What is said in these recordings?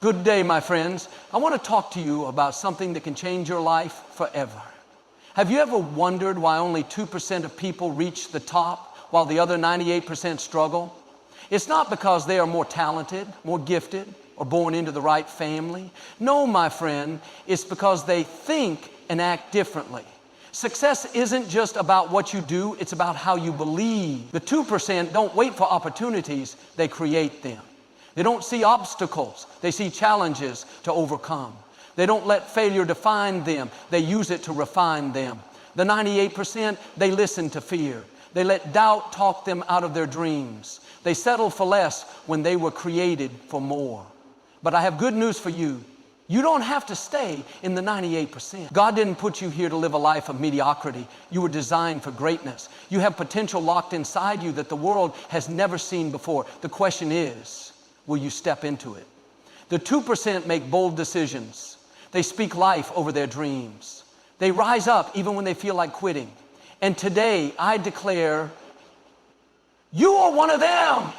Good day, my friends. I want to talk to you about something that can change your life forever. Have you ever wondered why only 2% of people reach the top while the other 98% struggle? It's not because they are more talented, more gifted, or born into the right family. No, my friend, it's because they think and act differently. Success isn't just about what you do, it's about how you believe. The 2% don't wait for opportunities, they create them. They don't see obstacles, they see challenges to overcome. They don't let failure define them, they use it to refine them. The 98%, they listen to fear. They let doubt talk them out of their dreams. They settle for less when they were created for more. But I have good news for you. You don't have to stay in the 98%. God didn't put you here to live a life of mediocrity. You were designed for greatness. You have potential locked inside you that the world has never seen before. The question is, will you step into it? The 2% make bold decisions. They speak life over their dreams. They rise up even when they feel like quitting. And today, I declare, you are one of them.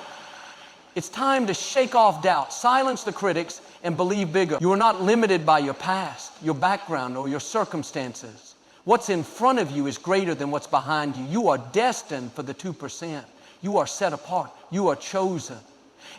It's time to shake off doubt, silence the critics, and believe bigger. You are not limited by your past, your background, or your circumstances. What's in front of you is greater than what's behind you. You are destined for the 2%. You are set apart. You are chosen.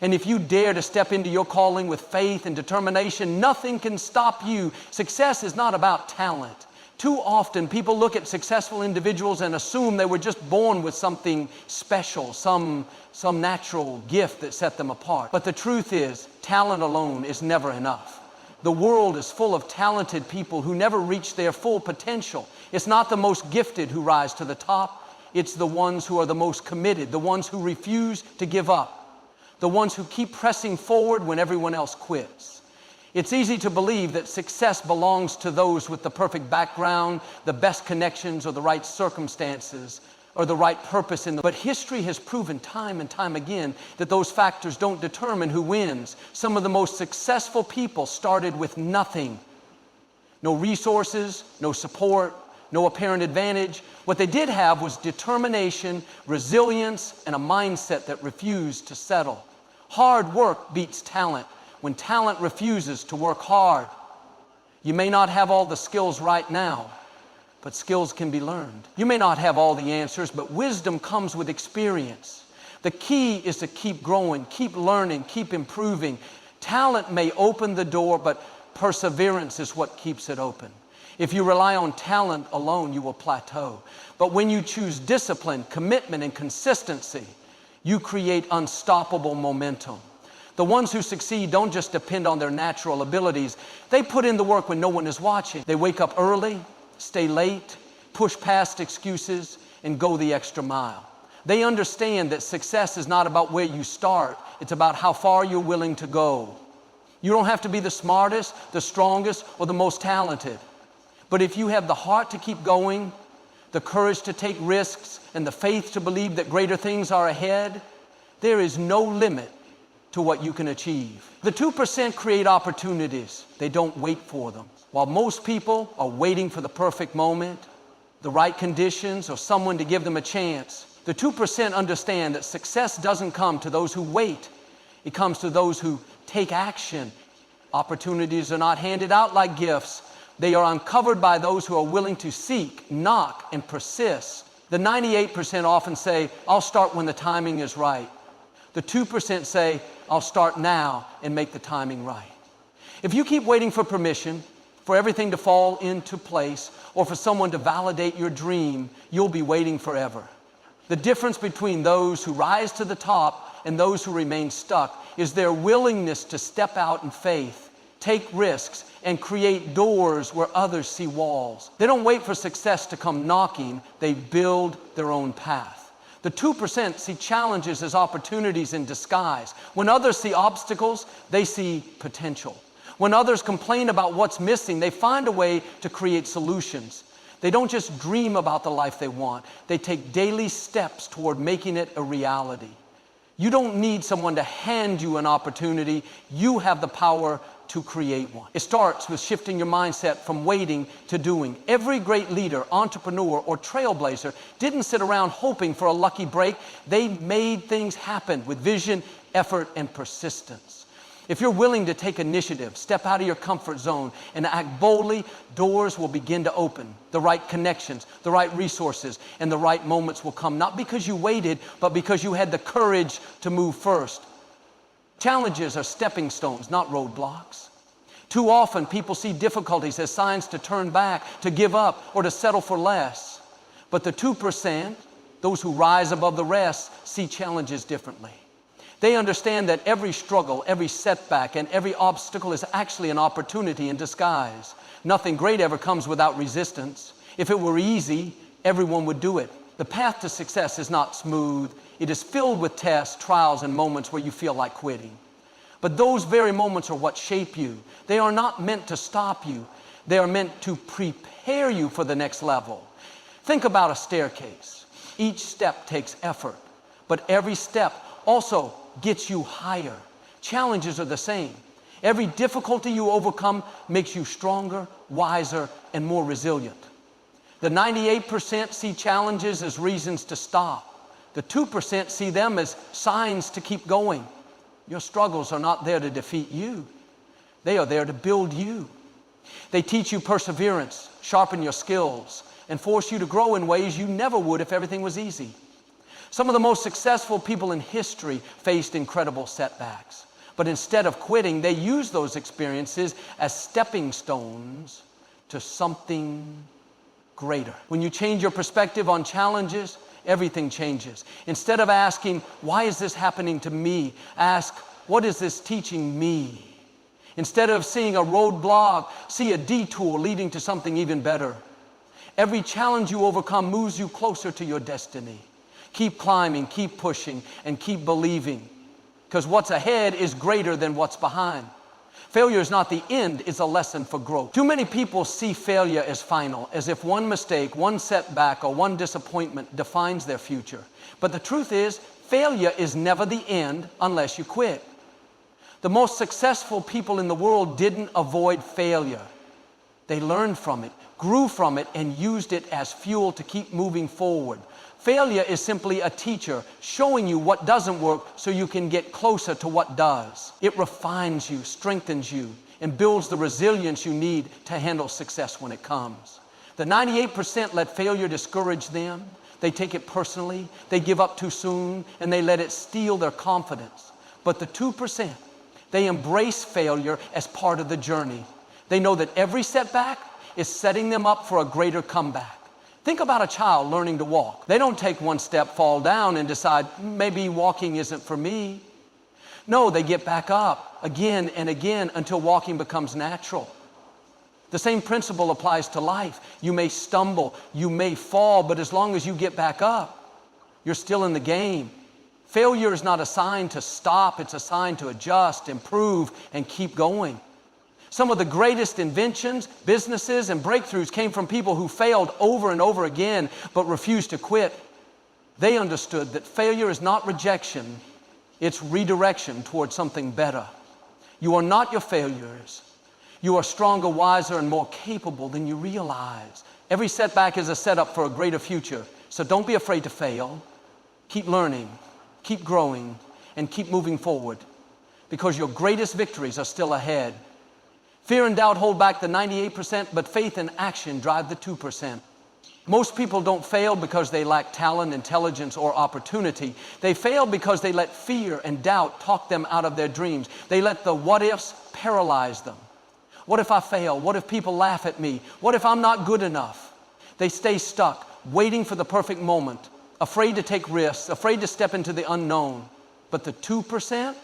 And if you dare to step into your calling with faith and determination, nothing can stop you. Success is not about talent. Too often, people look at successful individuals and assume they were just born with something special, some natural gift that set them apart. But the truth is, talent alone is never enough. The world is full of talented people who never reach their full potential. It's not the most gifted who rise to the top. It's the ones who are the most committed, the ones who refuse to give up, the ones who keep pressing forward when everyone else quits. It's easy to believe that success belongs to those with the perfect background, the best connections, or the right circumstances, or the right purpose in them. But history has proven time and time again that those factors don't determine who wins. Some of the most successful people started with nothing. No resources, no support, no apparent advantage. What they did have was determination, resilience, and a mindset that refused to settle. Hard work beats talent when talent refuses to work hard. You may not have all the skills right now, but skills can be learned. You may not have all the answers, but wisdom comes with experience. The key is to keep growing, keep learning, keep improving. Talent may open the door, but perseverance is what keeps it open. If you rely on talent alone, you will plateau. But when you choose discipline, commitment, and consistency, you create unstoppable momentum. The ones who succeed don't just depend on their natural abilities. They put in the work when no one is watching. They wake up early, stay late, push past excuses, and go the extra mile. They understand that success is not about where you start. It's about how far you're willing to go. You don't have to be the smartest, the strongest, or the most talented. But if you have the heart to keep going, the courage to take risks, and the faith to believe that greater things are ahead, there is no limit to what you can achieve. The 2% create opportunities. They don't wait for them. While most people are waiting for the perfect moment, the right conditions, or someone to give them a chance, the 2% understand that success doesn't come to those who wait. It comes to those who take action. Opportunities are not handed out like gifts. They are uncovered by those who are willing to seek, knock, and persist. The 98% often say, I'll start when the timing is right. The 2% say, I'll start now and make the timing right. If you keep waiting for permission, for everything to fall into place, or for someone to validate your dream, you'll be waiting forever. The difference between those who rise to the top and those who remain stuck is their willingness to step out in faith, take risks, and create doors where others see walls. They don't wait for success to come knocking, they build their own path. The 2% see challenges as opportunities in disguise. When others see obstacles, they see potential. When others complain about what's missing, they find a way to create solutions. They don't just dream about the life they want. They take daily steps toward making it a reality. You don't need someone to hand you an opportunity. You have the power to create one. It starts with shifting your mindset from waiting to doing. Every great leader, entrepreneur, or trailblazer didn't sit around hoping for a lucky break. They made things happen with vision, effort, and persistence. If you're willing to take initiative, step out of your comfort zone, and act boldly, doors will begin to open. The right connections, the right resources, and the right moments will come. Not because you waited, but because you had the courage to move first. Challenges are stepping stones, not roadblocks. Too often, people see difficulties as signs to turn back, to give up, or to settle for less. But the 2%, those who rise above the rest, see challenges differently. They understand that every struggle, every setback, and every obstacle is actually an opportunity in disguise. Nothing great ever comes without resistance. If it were easy, everyone would do it. The path to success is not smooth. It is filled with tests, trials, and moments where you feel like quitting. But those very moments are what shape you. They are not meant to stop you. They are meant to prepare you for the next level. Think about a staircase. Each step takes effort, but every step also gets you higher. Challenges are the same. Every difficulty you overcome makes you stronger, wiser, and more resilient. The 98% see challenges as reasons to stop. The 2% see them as signs to keep going. Your struggles are not there to defeat you. They are there to build you. They teach you perseverance, sharpen your skills, and force you to grow in ways you never would if everything was easy. Some of the most successful people in history faced incredible setbacks. But instead of quitting, they used those experiences as stepping stones to something greater. When you change your perspective on challenges, everything changes. Instead of asking, why is this happening to me? Ask, what is this teaching me? Instead of seeing a roadblock, see a detour leading to something even better. Every challenge you overcome moves you closer to your destiny. Keep climbing, keep pushing, and keep believing, because what's ahead is greater than what's behind. Failure is not the end, it's a lesson for growth. Too many people see failure as final, as if one mistake, one setback, or one disappointment defines their future. But the truth is, failure is never the end unless you quit. The most successful people in the world didn't avoid failure. They learned from it, grew from it, and used it as fuel to keep moving forward. Failure is simply a teacher showing you what doesn't work so you can get closer to what does. It refines you, strengthens you, and builds the resilience you need to handle success when it comes. The 98% let failure discourage them. They take it personally, they give up too soon, and they let it steal their confidence. But the 2%, they embrace failure as part of the journey. They know that every setback is setting them up for a greater comeback. Think about a child learning to walk. They don't take one step, fall down, and decide, maybe walking isn't for me. No, they get back up again and again until walking becomes natural. The same principle applies to life. You may stumble, you may fall, but as long as you get back up, you're still in the game. Failure is not a sign to stop, it's a sign to adjust, improve, and keep going. Some of the greatest inventions, businesses, and breakthroughs came from people who failed over and over again, but refused to quit. They understood that failure is not rejection, it's redirection towards something better. You are not your failures. You are stronger, wiser, and more capable than you realize. Every setback is a setup for a greater future, so don't be afraid to fail. Keep learning, keep growing, and keep moving forward, because your greatest victories are still ahead. Fear and doubt hold back the 98%, but faith and action drive the 2%. Most people don't fail because they lack talent, intelligence, or opportunity. They fail because they let fear and doubt talk them out of their dreams. They let the what-ifs paralyze them. What if I fail? What if people laugh at me? What if I'm not good enough? They stay stuck, waiting for the perfect moment, afraid to take risks, afraid to step into the unknown. But the 2%,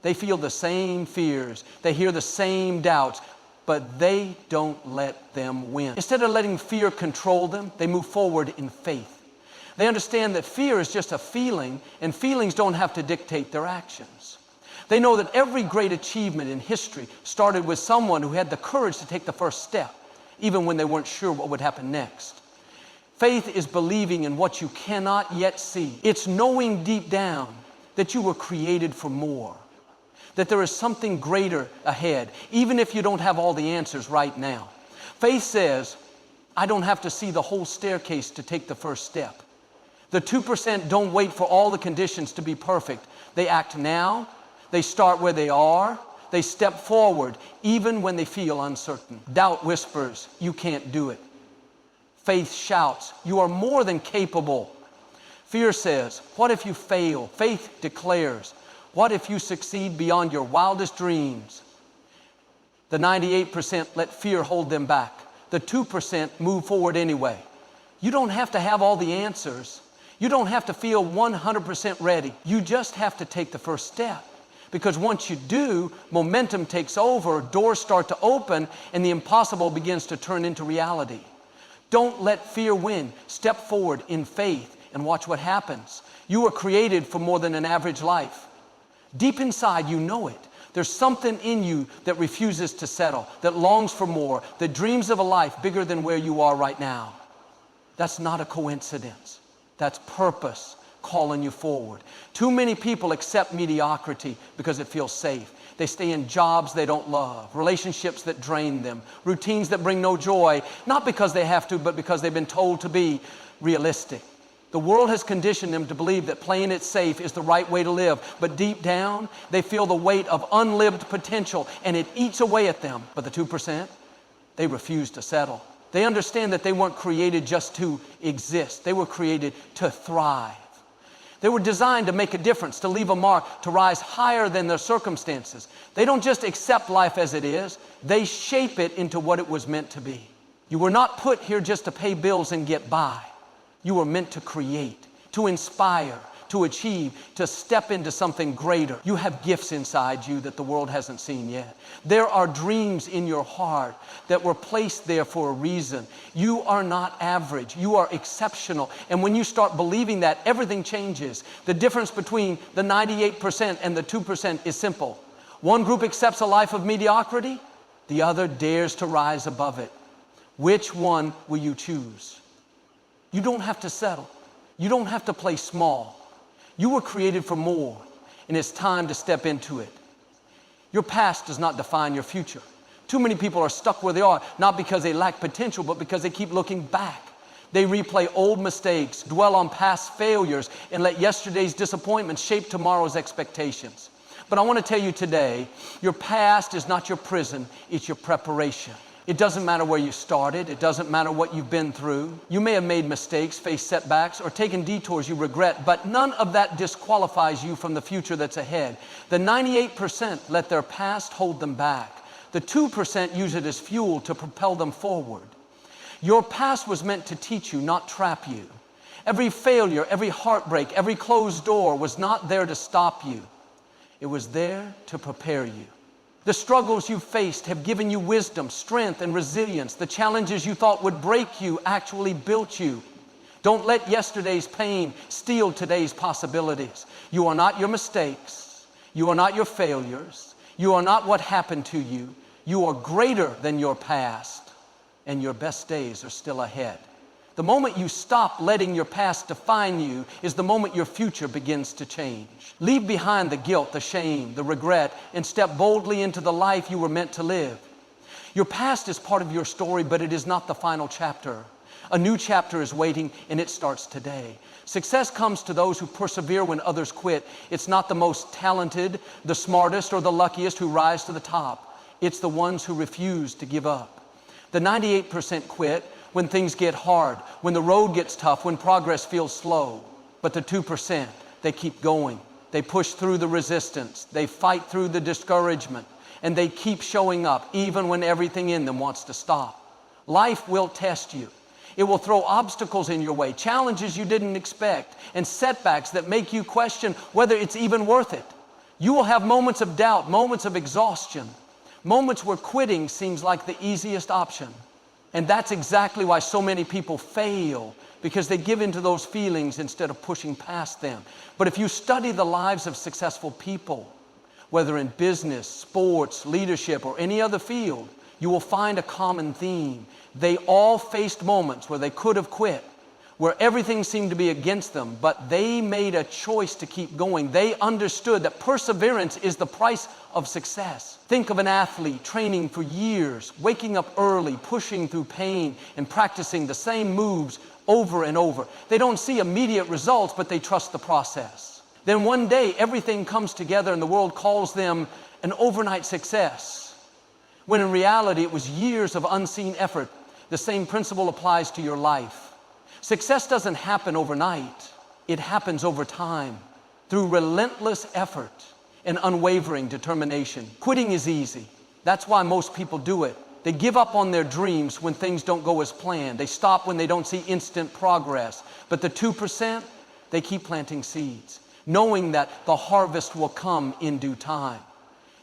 they feel the same fears, they hear the same doubts, but they don't let them win. Instead of letting fear control them, they move forward in faith. They understand that fear is just a feeling, and feelings don't have to dictate their actions. They know that every great achievement in history started with someone who had the courage to take the first step, even when they weren't sure what would happen next. Faith is believing in what you cannot yet see. It's knowing deep down that you were created for more, that there is something greater ahead, even if you don't have all the answers right now. Faith says, I don't have to see the whole staircase to take the first step. The 2% don't wait for all the conditions to be perfect. They act now, they start where they are, They step forward even when they feel uncertain. Doubt whispers, you can't do it. Faith shouts, you are more than capable. Fear says, what if you fail? Faith declares, what if you succeed beyond your wildest dreams? The 98% let fear hold them back. The 2% move forward anyway. You don't have to have all the answers. You don't have to feel 100% ready. You just have to take the first step. Because once you do, momentum takes over, doors start to open, and the impossible begins to turn into reality. Don't let fear win. Step forward in faith and watch what happens. You were created for more than an average life. Deep inside, you know it. There's something in you that refuses to settle, that longs for more, that dreams of a life bigger than where you are right now. That's not a coincidence. That's purpose calling you forward. Too many people accept mediocrity because it feels safe. They stay in jobs they don't love, relationships that drain them, routines that bring no joy, not because they have to, but because they've been told to be realistic. The world has conditioned them to believe that playing it safe is the right way to live, but deep down, they feel the weight of unlived potential, and it eats away at them. But the 2%, they refuse to settle. They understand that they weren't created just to exist. They were created to thrive. They were designed to make a difference, to leave a mark, to rise higher than their circumstances. They don't just accept life as it is, they shape it into what it was meant to be. You were not put here just to pay bills and get by. You were meant to create, to inspire, to achieve, to step into something greater. You have gifts inside you that the world hasn't seen yet. There are dreams in your heart that were placed there for a reason. You are not average. You are exceptional. And when you start believing that, everything changes. The difference between the 98% and the 2% is simple. One group accepts a life of mediocrity. The other dares to rise above it. Which one will you choose? You don't have to settle. You don't have to play small. You were created for more, and it's time to step into it. Your past does not define your future. Too many people are stuck where they are, not because they lack potential, but because they keep looking back. They replay old mistakes, dwell on past failures, and let yesterday's disappointments shape tomorrow's expectations. But I want to tell you today, your past is not your prison, it's your preparation. It doesn't matter where you started. It doesn't matter what you've been through. You may have made mistakes, faced setbacks, or taken detours you regret, but none of that disqualifies you from the future that's ahead. The 98% let their past hold them back. The 2% use it as fuel to propel them forward. Your past was meant to teach you, not trap you. Every failure, every heartbreak, every closed door was not there to stop you. It was there to prepare you. The struggles you faced have given you wisdom, strength, and resilience. The challenges you thought would break you actually built you. Don't let yesterday's pain steal today's possibilities. You are not your mistakes. You are not your failures. You are not what happened to you. You are greater than your past, and your best days are still ahead. The moment you stop letting your past define you is the moment your future begins to change. Leave behind the guilt, the shame, the regret, and step boldly into the life you were meant to live. Your past is part of your story, but it is not the final chapter. A new chapter is waiting, and it starts today. Success comes to those who persevere when others quit. It's not the most talented, the smartest, or the luckiest who rise to the top. It's the ones who refuse to give up. The 98% quit when things get hard, when the road gets tough, when progress feels slow. But the 2%, they keep going. They push through the resistance. They fight through the discouragement. And they keep showing up even when everything in them wants to stop. Life will test you. It will throw obstacles in your way, challenges you didn't expect, and setbacks that make you question whether it's even worth it. You will have moments of doubt, moments of exhaustion, moments where quitting seems like the easiest option. And that's exactly why so many people fail, because they give into those feelings instead of pushing past them. But if you study the lives of successful people, whether in business, sports, leadership, or any other field, you will find a common theme. They all faced moments where they could have quit, where everything seemed to be against them, but they made a choice to keep going. They understood that perseverance is the price of success. Think of an athlete training for years, waking up early, pushing through pain, and practicing the same moves over and over. They don't see immediate results, but they trust the process. Then one day, everything comes together and the world calls them an overnight success, when in reality it was years of unseen effort. The same principle applies to your life. Success doesn't happen overnight. It happens over time through relentless effort and unwavering determination. Quitting is easy. That's why most people do it. They give up on their dreams when things don't go as planned. They stop when they don't see instant progress. But the 2%, they keep planting seeds, knowing that the harvest will come in due time.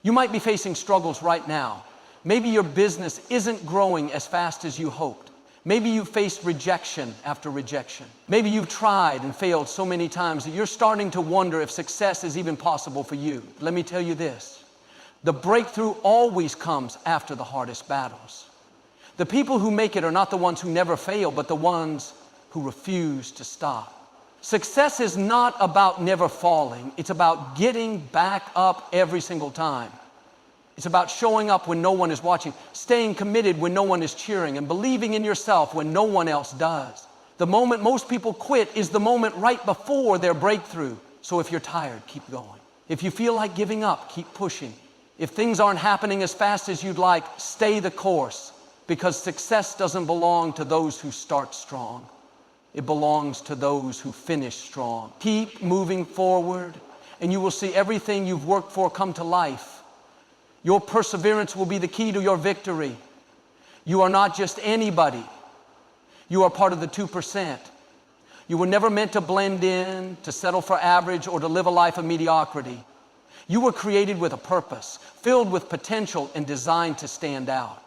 You might be facing struggles right now. Maybe your business isn't growing as fast as you hoped. Maybe you faced rejection after rejection. Maybe you've tried and failed so many times that you're starting to wonder if success is even possible for you. Let me tell you this. The breakthrough always comes after the hardest battles. The people who make it are not the ones who never fail, but the ones who refuse to stop. Success is not about never falling. It's about getting back up every single time. It's about showing up when no one is watching, staying committed when no one is cheering, and believing in yourself when no one else does. The moment most people quit is the moment right before their breakthrough. So if you're tired, keep going. If you feel like giving up, keep pushing. If things aren't happening as fast as you'd like, stay the course, because success doesn't belong to those who start strong. It belongs to those who finish strong. Keep moving forward, and you will see everything you've worked for come to life. Your perseverance will be the key to your victory. You are not just anybody. You are part of the 2%. You were never meant to blend in, to settle for average, or to live a life of mediocrity. You were created with a purpose, filled with potential, and designed to stand out.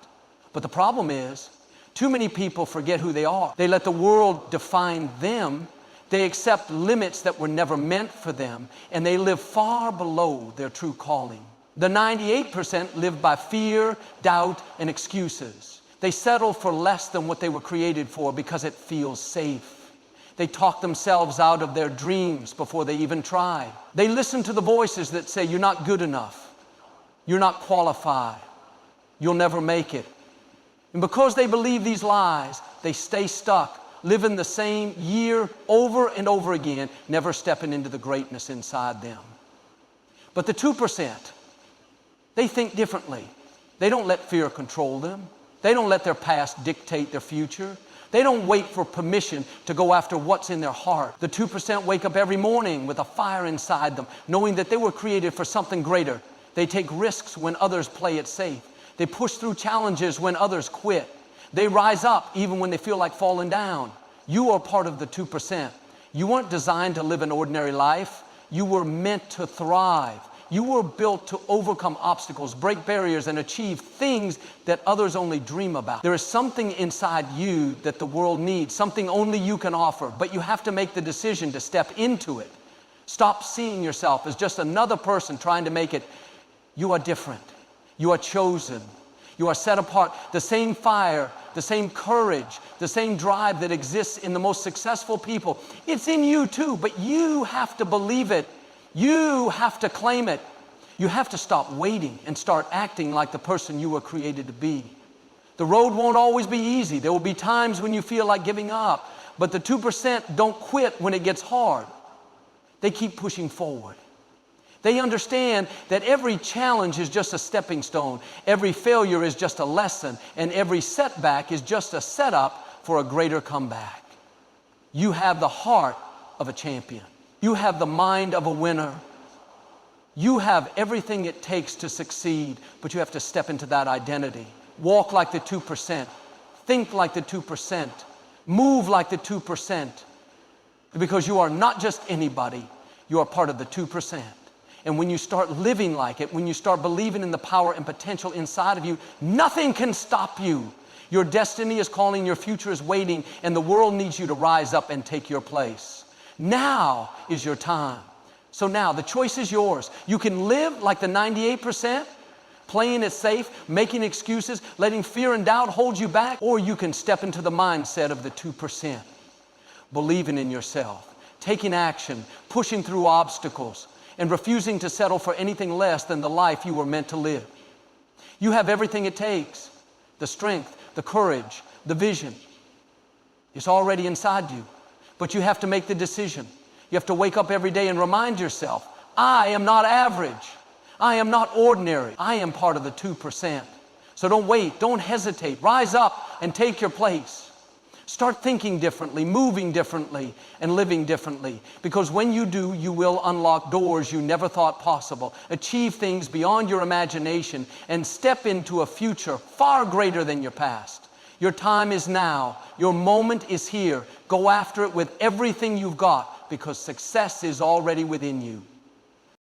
But the problem is, too many people forget who they are. They let the world define them. They accept limits that were never meant for them, and they live far below their true calling. The 98% live by fear, doubt, and excuses. They settle for less than what they were created for because it feels safe. They talk themselves out of their dreams before they even try. They listen to the voices that say, you're not good enough. You're not qualified. You'll never make it. And because they believe these lies, they stay stuck, living the same year over and over again, never stepping into the greatness inside them. But the 2%, they think differently. They don't let fear control them. They don't let their past dictate their future. They don't wait for permission to go after what's in their heart. The 2% wake up every morning with a fire inside them, knowing that they were created for something greater. They take risks when others play it safe. They push through challenges when others quit. They rise up even when they feel like falling down. You are part of the 2%. You weren't designed to live an ordinary life. You were meant to thrive. You were built to overcome obstacles, break barriers, and achieve things that others only dream about. There is something inside you that the world needs, something only you can offer, but you have to make the decision to step into it. Stop seeing yourself as just another person trying to make it. You are different. You are chosen. You are set apart. The same fire, the same courage, the same drive that exists in the most successful people, it's in you too, but you have to believe it. You have to claim it. You have to stop waiting and start acting like the person you were created to be. The road won't always be easy. There will be times when you feel like giving up, but the 2% don't quit when it gets hard. They keep pushing forward. They understand that every challenge is just a stepping stone, every failure is just a lesson, and every setback is just a setup for a greater comeback. You have the heart of a champion. You have the mind of a winner. You have everything it takes to succeed, but you have to step into that identity. Walk like the 2%. Think like the 2%. Move like the 2%. Because you are not just anybody, you are part of the 2%. And when you start living like it, when you start believing in the power and potential inside of you, nothing can stop you. Your destiny is calling, your future is waiting, and the world needs you to rise up and take your place. Now is your time. So now the choice is yours. You can live like the 98%, playing it safe, making excuses, letting fear and doubt hold you back, or you can step into the mindset of the 2%, believing in yourself, taking action, pushing through obstacles, and refusing to settle for anything less than the life you were meant to live. You have everything it takes, the strength, the courage, the vision. It's already inside you. But you have to make the decision. You have to wake up every day and remind yourself, I am not average. I am not ordinary. I am part of the 2%. So don't wait, don't hesitate. Rise up and take your place. Start thinking differently, moving differently, and living differently. Because when you do, you will unlock doors you never thought possible, achieve things beyond your imagination, and step into a future far greater than your past. Your time is now. Your moment is here. Go after it with everything you've got, because success is already within you.